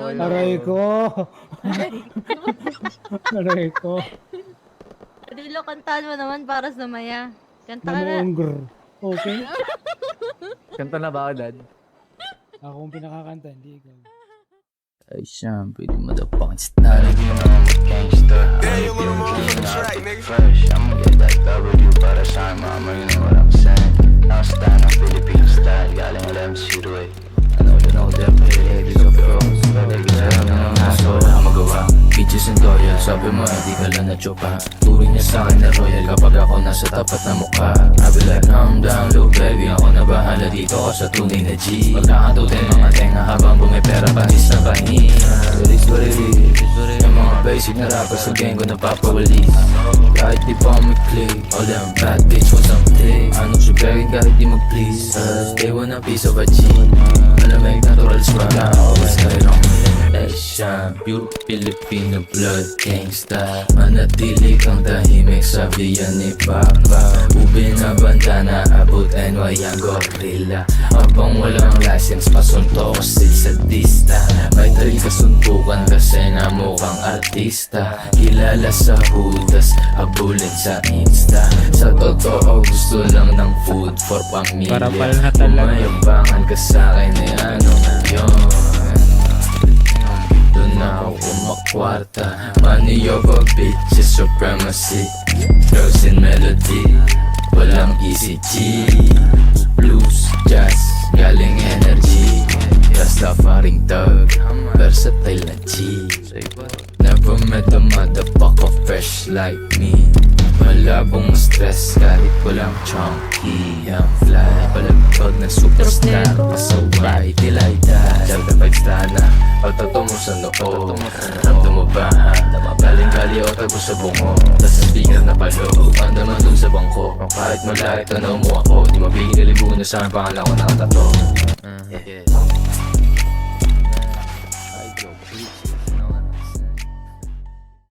Aray ko. Aray ko. Dilo, kantahan mo naman para sumaya. Kanta ka na. Namuongger. Okay. Kanta na ba ako, Dad? Ako ang pinakakanta, hindi ikaw. Ay siyam, pwede mo daw pang style. You know I'm a gangster, I'm a pure fresh. I'ma get that W para sa mama, you know what I'm saying. Now stand on Philippine style, galing alam si Roy. I know you know that ladies of pros. Ladies alam ng aso, wala magawa. Peaches and Doyle, sabi mo hindi ka lang na-chopa. Turing niya sa akin na royal kapag ako nasa tapat na mukha. I be like, calm down, little baby, ako na bahala dito ako sa tunay na G. Magkakatutin mga tenga habang bumipera panis na pahinga. It is what it is, yung mga basic na rappers sa gang ko napapawalis. Kahit di pa may click, all them bad bitch was something. Ano siya begging kahit di mag-please, cause they want a piece of a G. Malamig natural swag na ako basta irong Asian, pure Filipino blood gangsta. Manatili kang tahimik, sabi yan ni Papa. Ubi na bandana, abot NY ang gorilla. Habang walang license, pasunto ko sa dista. May tali kasuntukan kasi na mukhang artista. Kilala sa hudas, habulin sa Insta. Sa totoo gusto lang ng food for pamilya. Para pala talaga. Umayabangan ka sa'kin eh ano yun. Doon na ako kumakwarta. Money over bitches, supremacy. Girls in melody, walang easy G. Blues, jazz, galing energy. Rastafaring thug, versatile na G. Never met a motherfucker fresh like me. Malabong stress kahit walang chunky. I'm fly, palagpag na superstar. Masaway, tilay dad. Jagda pagstana, pagtato mo sa noo. Ramdam mo ba? Galing gali o tago sa bungo. Tas sa speaker na palo, anda man dun sa bangko. Kahit malayo tanaw mo ako, di mabigil libo na sa akin pangalan ko nakatato.